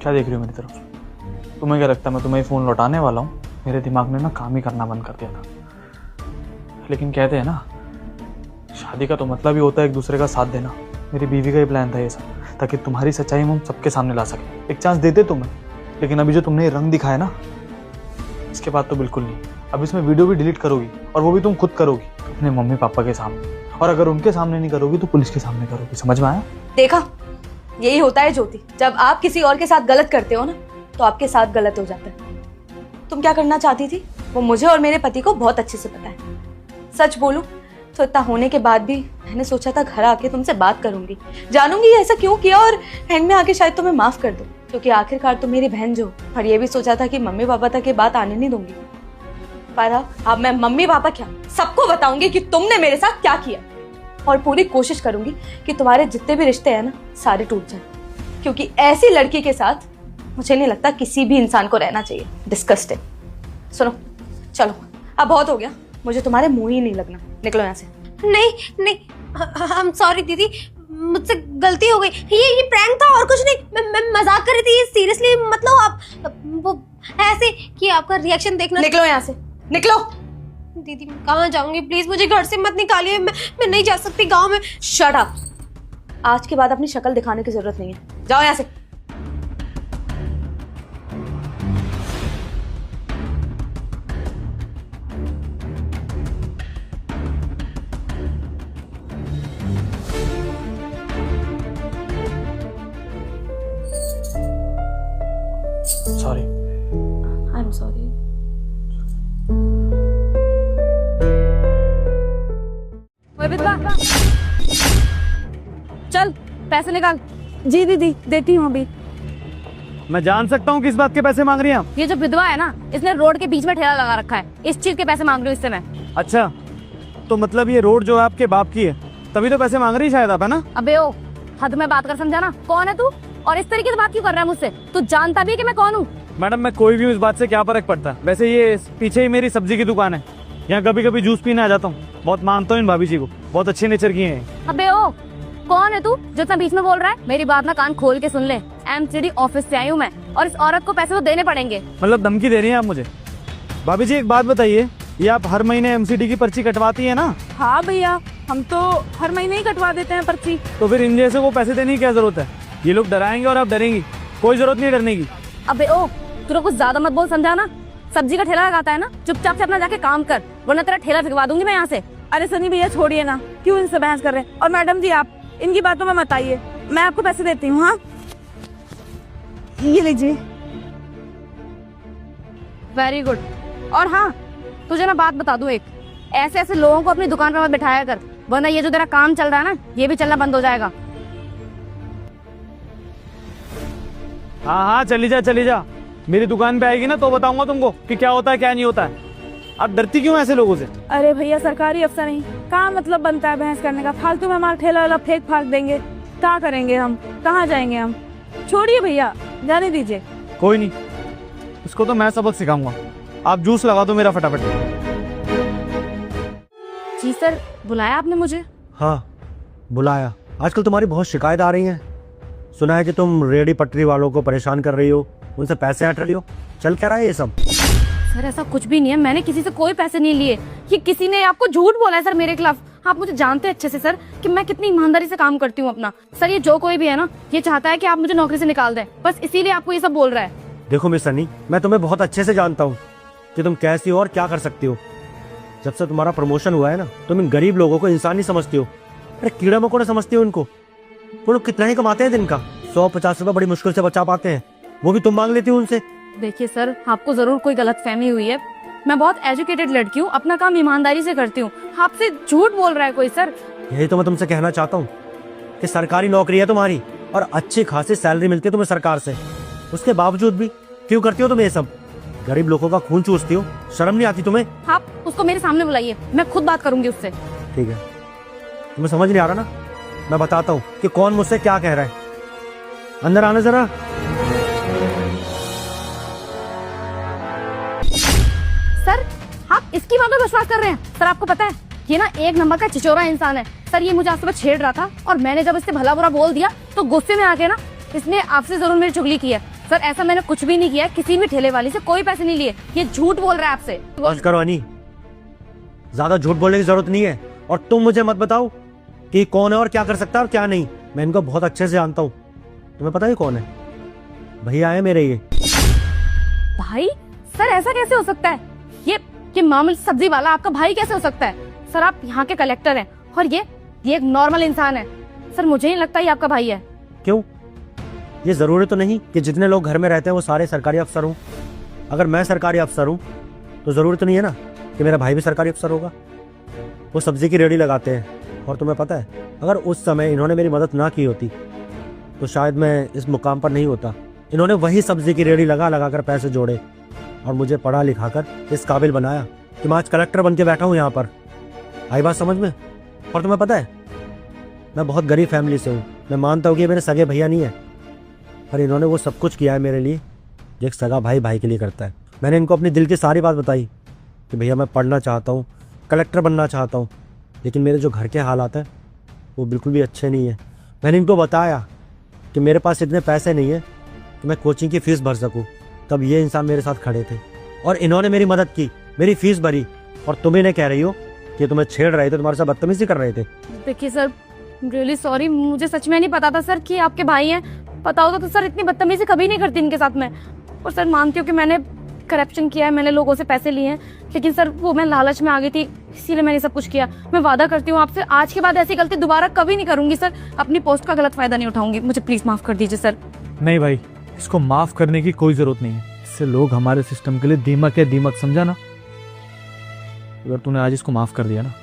क्या देख रही हो मेरी तरफ? तुम्हें क्या लगता है मैं तुम्हें फ़ोन लौटाने वाला हूँ? मेरे दिमाग ने ना काम ही करना बंद कर दिया था। लेकिन कहते हैं ना, शादी का तो मतलब ही होता है एक दूसरे का साथ देना। मेरी बीवी का ही प्लान था ये सब, ताकि तुम्हारी सच्चाई हम सबके सामने ला सकें। एक चांस देते तुम्हें, लेकिन अभी जो तुमने ये रंग दिखाया ना, इसके बाद तो बिल्कुल नहीं। अब इसमें वीडियो भी डिलीट करोगी, और वो भी तुम खुद करोगी अपने मम्मी पापा के सामने, और अगर उनके सामने नहीं करोगी तो पुलिस के सामने करोगी। समझ में आया? देखा, यही होता है ज्योति, जब आप किसी और के साथ गलत करते हो ना, तो आपके साथ गलत हो जाता है। तुम क्या करना चाहती थी वो मुझे और मेरे पति को बहुत अच्छे से पता है। सच बोलूं तो इतना होने के बाद भी मैंने सोचा था घर आके तुमसे बात करूंगी, जानूंगी ऐसा क्यों किया, और एंड में आके शायद तुम्हें माफ कर दूं, क्योंकि आखिरकार तुम मेरी बहन जो। और ये भी सोचा था कि मम्मी पापा तक ये बात आने नहीं दूंगी, पर अब मैं मम्मी पापा क्या सबको बताऊंगी कि तुमने मेरे साथ क्या किया, और पूरी कोशिश करूंगी कि तुम्हारे जितने भी रिश्ते हैं ना, सारे टूट जाए, क्योंकि ऐसी लड़की के साथ मुझे नहीं लगता किसी भी इंसान को रहना चाहिए। डिस्कस्टिंग। सुनो, चलो अब बहुत हो गया, मुझे तुम्हारे मुंह ही नहीं लगना। निकलो यहाँ से। नहीं नहीं, आई एम सॉरी दीदी, मुझसे गलती हो गई। ये प्रैंक था और कुछ नहीं, मैं मजाक कर रही थी। सीरियसली मतलब आप वो ऐसे कि आपका रिएक्शन देखना। निकलो यहाँ से, निकलो। दीदी मैं कहाँ जाऊंगी, प्लीज मुझे घर से मत निकालिए, मैं नहीं जा सकती गांव में। Shut up. आज के बाद अपनी शक्ल दिखाने की जरूरत नहीं है, जाओ यहाँ से। सॉरी। I am sorry. चल पैसे निकाल। जी दीदी देती हूँ अभी। मैं जान सकता हूँ किस बात के पैसे मांग रही हैं आप? ये जो विधवा है ना, इसने रोड के बीच में ठेला लगा रखा है, इस चीज के पैसे मांग रही हूँ इससे मैं। अच्छा, तो मतलब ये रोड जो है आपके बाप की है, तभी तो पैसे मांग रही शायद आप, है ना? अबे ओ, हद में बात कर, समझा ना? कौन है तू और इस तरीके से बात क्यों कर रहा है मुझसे? तू जानता भी है कि मैं कौन हूँ? मैडम मैं कोई भी हूँ, इस बात से क्या फर्क पड़ता है? वैसे ये पीछे ही मेरी सब्जी की दुकान है, यहाँ कभी कभी जूस पीने आ जाता हूँ। बहुत मानता हूँ इन भाभी जी को, बहुत अच्छे नेचर की हैं। अबे ओ, कौन है तू जो इतना बीच में बोल रहा है? मेरी बात ना कान खोल के सुन ले। एमसीडी ऑफिस से आई हूँ मैं, और इस औरत को पैसे तो देने पड़ेंगे। मतलब धमकी दे रही हैं आप मुझे? भाभी जी एक बात बताइए, ये आप हर महीने एमसीडी की पर्ची कटवाती है ना? हाँ भैया, हम तो हर महीने ही कटवा देते हैं पर्ची। तो फिर इन जैसे को पैसे देने की क्या जरूरत है? ये लोग डराएंगे और आप डरेंगी, कोई जरूरत नहीं डरने की। अबे ओ, तू लोग कुछ ज्यादा मत बोल, समझा ना? सब्जी का ठेला लगाता है ना, चुपचाप से अपना जाके काम कर, वरना तेरा ठेला फिकवा दूंगी मैं यहाँ से। अरे सनी भैया छोड़िए ना, क्यों इनसे बहस कर रहे हैं? और मैडम जी आप इनकी बातों में मत आइए, मैं आपको पैसे देती हूँ। हाँ ये लीजिए। Very good. और हाँ, तुझे ना बात बता दूं एक, ऐसे ऐसे लोगों को अपनी दुकान पर मत बिठाया कर, वरना ये जो तेरा काम चल रहा है ना, ये भी चलना बंद हो जाएगा। हाँ हाँ चली जा, मेरी दुकान पे आएगी ना तो बताऊंगा तुमको कि क्या होता है क्या नहीं होता है। आप डरती क्यों ऐसे लोगों से? अरे भैया सरकारी अफसर नहीं, कहाँ मतलब बनता है बहस करने का? फालतू में हमारा ठेला वाला फेंक फाक देंगे, क्या करेंगे हम? कहाँ जाएंगे हम? छोड़िए भैया, जाने दीजिए। कोई नहीं, इसको तो मैं सबक सिखाऊंगा। आप जूस लगा दो मेरा फटाफट। जी सर, बुलाया आपने मुझे? हाँ बुलाया। आजकल तुम्हारी बहुत शिकायत आ रही हैं। सुना है कि तुम रेहड़ी पटरी वालों को परेशान कर रही हो, उनसे पैसे हट रही हो। चल क्या रहा है ये सब? सर ऐसा कुछ भी नहीं है, मैंने किसी से कोई पैसे नहीं लिए। ये किसी ने आपको झूठ बोला है सर मेरे खिलाफ। आप मुझे जानते हैं अच्छे से सर कि मैं कितनी ईमानदारी से काम करती हूँ अपना। सर ये जो कोई भी है ना, ये चाहता है कि आप मुझे नौकरी से निकाल दें, बस इसीलिए आपको ये सब बोल रहा है। देखो मिस सनी, मैं तुम्हें बहुत अच्छे से जानता हूँ कि तुम कैसी हो और क्या कर सकती हो। जब से तुम्हारा प्रमोशन हुआ है ना, तुम इन गरीब लोगों को इंसान नहीं समझती हो। अरे कीड़ा मकोड़ा समझती हो इनको। वो लोग कितना ही कमाते हैं दिन का, 150 रुपए बड़ी मुश्किल से बचा पाते हैं, वो भी तुम मांग लेती हो उनसे। देखिए सर, आपको जरूर कोई गलतफहमी हुई है। मैं बहुत एजुकेटेड लड़की हूँ, अपना काम ईमानदारी से करती हूँ। आपसे झूठ बोल रहा है कोई सर। यही तो मैं तुमसे कहना चाहता हूँ कि सरकारी नौकरी है तुम्हारी और अच्छी खासी सैलरी मिलती है तुम्हें सरकार से, उसके बावजूद भी क्यों करती हो तुम ये सब? गरीब लोगों का खून चूसती हो, शर्म नहीं आती तुम्हें? आप उसको मेरे सामने बुलाइए, मैं खुद बात करूंगी उससे। ठीक है, तुम्हें समझ नहीं आ रहा ना? मैं बताता हूँ कि कौन मुझसे क्या कह रहा है। अंदर आना जरा। सर आप इसकी बात पर विश्वास कर रहे हैं? सर आपको पता है ये ना एक नंबर का चिचोरा इंसान है सर। ये मुझे आज सुबह छेड़ रहा था और मैंने जब इससे भला बुरा बोल दिया तो गुस्से में आके ना इसने आपसे जरूर मेरी चुगली की है। सर ऐसा मैंने कुछ भी नहीं किया, किसी भी ठेले वाली से कोई पैसे नहीं लिए। ये झूठ बोल रहा है आपसे। बस करो अनी, ज्यादा झूठ बोलने की जरूरत नहीं है। और तुम मुझे मत बताओ कि कौन है और क्या कर सकता है और क्या नहीं। मैं इनको बहुत अच्छे से जानता हूँ। तुम्हें पता है कौन है? भैया है मेरे ये। भाई सर ऐसा कैसे हो सकता है? ये मामूली सब्जी वाला आपका भाई कैसे हो सकता है? सर आप यहाँ के कलेक्टर हैं और ये एक नॉर्मल इंसान है। सर मुझे नहीं लगता ये आपका भाई है। क्यों? ये जरूरी तो नहीं कि जितने लोग घर में रहते हैं वो सारे सरकारी अफसर हों। अगर मैं सरकारी अफसर हूँ तो जरूरी तो नहीं है ना कि मेरा भाई भी सरकारी अफसर होगा। वो सब्जी की रेहड़ी लगाते हैं और तुम्हें पता है अगर उस समय इन्होंने मेरी मदद ना की होती तो शायद मैं इस मुकाम पर नहीं होता। इन्होंने वही सब्जी की रेहड़ी लगा लगा कर पैसे जोड़े और मुझे पढ़ा लिखा कर इस काबिल बनाया कि मैं आज कलेक्टर बन के बैठा हूँ यहाँ पर। आई बात समझ में? और तुम्हें पता है मैं बहुत गरीब फैमिली से हूँ। मैं मानता हूँ कि ये मेरे सगे भैया नहीं है, पर इन्होंने वो सब कुछ किया है मेरे लिए जो एक सगा भाई भाई के लिए करता है। मैंने इनको अपनी दिल की सारी बात बताई कि भैया मैं पढ़ना चाहता हूँ, कलेक्टर बनना चाहता हूँ, लेकिन मेरे जो घर के हालात हैं वो बिल्कुल भी अच्छे नहीं है। मैंने इनको बताया कि मेरे पास इतने पैसे नहीं है कि मैं कोचिंग की फ़ीस भर सकूँ। तब ये इंसान मेरे साथ खड़े थे और इन्होंने मेरी मदद की, मेरी फ़ीस भरी। और तुम इन्हें कह रही हो कि तुम्हें छेड़ रहे थे, तुम्हारे साथ बदतमीजी कर रहे थे। देखिए सर रियली सॉरी, मुझे सच में नहीं पता था सर कि आपके भाई हैं। पता होता तो सर इतनी बदतमीजी कभी नहीं करती इनके साथ में। और सर मानती हूँ कि मैंने करप्शन किया है, मैंने लोगों से पैसे लिए हैं, लेकिन सर वो मैं लालच में आ गई थी, इसीलिए मैंने सब कुछ किया। मैं वादा करती हूँ आपसे आज के बाद ऐसी गलती दोबारा कभी नहीं करूंगी सर। अपनी पोस्ट का गलत फायदा नहीं उठाऊंगी। मुझे प्लीज माफ कर दीजिए सर। नहीं भाई, इसको माफ करने की कोई जरूरत नहीं है। इससे लोग हमारे सिस्टम के लिए दीमक है, दीमक समझा ना। अगर तूने आज इसको माफ कर दिया ना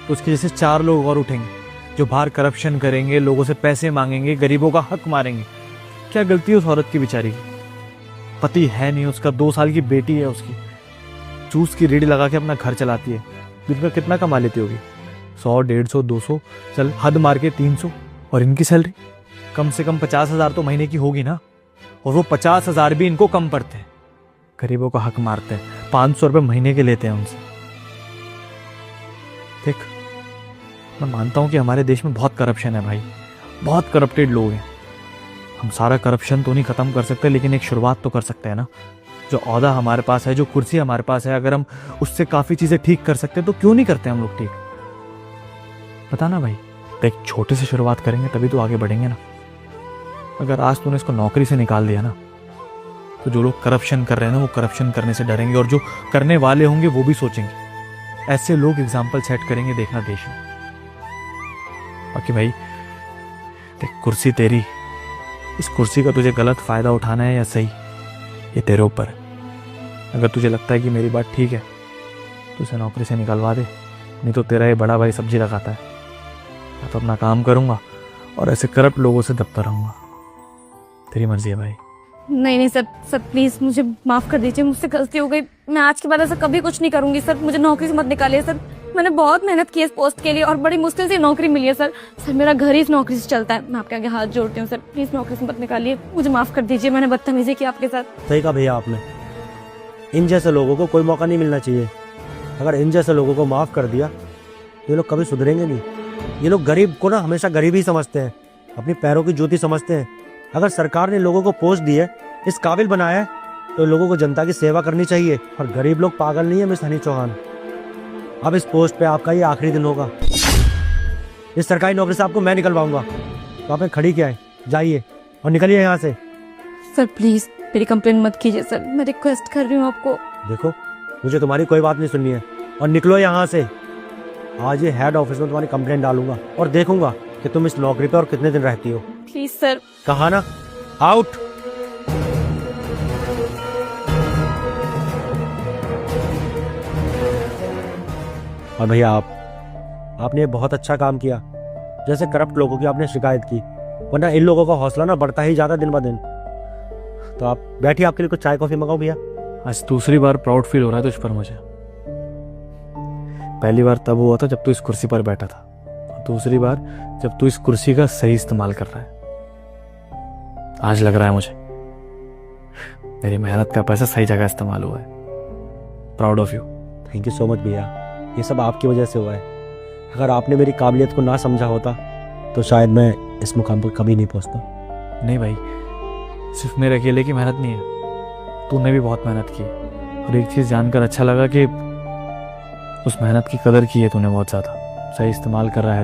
तो उसके जैसे 4 लोग और उठेंगे जो बाहर करप्शन करेंगे, लोगों से पैसे मांगेंगे, गरीबों का हक मारेंगे। क्या गलती है उस औरत की बेचारी की? पति है नहीं उसका, 2 साल की बेटी है उसकी, जूस की रेडी लगा के अपना घर चलाती है। दिन का कितना कमा लेती होगी? 100, 150, 200, चल हद मार के 300। और इनकी सैलरी कम से कम 50,000 तो महीने की होगी ना। और वो 50,000 भी इनको कम पड़ते हैं। गरीबों का हक मारते हैं, 500 रुपये महीने के लेते हैं उनसे। देख, मैं मानता हूं कि हमारे देश में बहुत करप्शन है भाई, बहुत करप्टेड लोग हैं। हम सारा करप्शन तो नहीं खत्म कर सकते, लेकिन एक शुरुआत तो कर सकते हैं ना। जो ओहदा हमारे पास है, जो कुर्सी हमारे पास है, अगर हम उससे काफ़ी चीज़ें ठीक कर सकते हैं तो क्यों नहीं करते हम लोग ठीक? बता ना भाई। देख, छोटे से शुरुआत करेंगे तभी तो आगे बढ़ेंगे ना। अगर आज तूने इसको नौकरी से निकाल दिया ना तो जो लोग करप्शन कर रहे हैं ना वो करप्शन करने से डरेंगे, और जो करने वाले होंगे वो भी सोचेंगे। ऐसे लोग एग्जाम्पल सेट करेंगे, देखना देश में। बाकी भाई देख, कुर्सी तेरी, इस कुर्सी का तुझे गलत फायदा उठाना है या सही, ये तेरे ऊपर है। अगर तुझे लगता है कि मेरी बात ठीक है तो उसे नौकरी से निकलवा दे, नहीं तो तेरा ये बड़ा भाई सब्जी लगाता है। मैं तो अपना काम करूंगा और ऐसे करप्ट लोगों से दबता रहूंगा। तेरी मर्जी है भाई। नहीं सर प्लीज मुझे माफ कर दीजिए, मुझसे गलती हो गई। मैं आज के बाद ऐसा कभी कुछ नहीं करूंगी सर। मुझे नौकरी से मत निकालिए सर। मैंने बहुत मेहनत की है इस पोस्ट के लिए और बड़ी मुश्किल से नौकरी मिली है सर। मेरा घर ही इस नौकरी से चलता है। मैं आपके आगे हाथ जोड़ती हूँ सर, प्लीज नौकरी से मत निकालिए। मुझे माफ कर दीजिए, मैंने बदतमीजी की आपके साथ। सही कहा भैया आपने। इन जैसे लोगों को कोई मौका नहीं मिलना चाहिए। अगर इन जैसे लोगों को माफ कर दिया ये लोग कभी सुधरेंगे नहीं। ये लोग गरीब को ना हमेशा गरीब ही समझते हैं, अपनी पैरों की जूती समझते हैं। अगर सरकार ने लोगों को पोस्ट दी है, इस काबिल बनाया है, तो लोगों को जनता की सेवा करनी चाहिए। और गरीब लोग पागल नहीं है मिस हनी चौहान। अब इस पोस्ट पे आपका ये आखिरी दिन होगा। इस सरकारी नौकरी से आपको मैं निकलवाऊंगा। तो आपने खड़ी क्या है? जाइए और निकलिए यहाँ से। सर प्लीज मेरी कंप्लेन मत कीजिए सर, मैं रिक्वेस्ट कर रही हूँ आपको। देखो, मुझे तुम्हारी कोई बात नहीं सुननी है और निकलो यहाँ से। आज ये हेड ऑफिस में तुम्हारी कंप्लेंट डालूंगा और देखूंगा कि तुम इस नौकरी पे और कितने दिन रहती हो। Please sir. कहा ना, आउट। और भैया आपने ये बहुत अच्छा काम किया, जैसे करप्ट लोगों की आपने शिकायत की, वरना इन लोगों का हौसला ना बढ़ता ही जाता दिन ब दिन। तो आप बैठिए, आपके लिए कुछ चाय कॉफी मंगाओ भैया। आज दूसरी बार प्राउड फील हो रहा है तुझ पर मुझे। पहली बार तब हुआ था जब तू इस कुर्सी पर बैठा था, और दूसरी बार जब तू इस कुर्सी का सही इस्तेमाल कर रहा है। आज लग रहा है मुझे मेरी मेहनत का पैसा सही जगह इस्तेमाल हुआ है। Proud of you. Thank you so much भैया, ये सब आपकी वजह से हुआ है। अगर आपने मेरी काबिलियत को ना समझा होता तो शायद मैं इस मुकाम पर कभी नहीं पहुंचता। नहीं भाई, सिर्फ मेरे अकेले की मेहनत नहीं है, तूने भी बहुत मेहनत की है। और एक चीज़ जानकर अच्छा लगा कि उस मेहनत की कदर की है तूने बहुत ज़्यादा। सही इस्तेमाल कर रहा है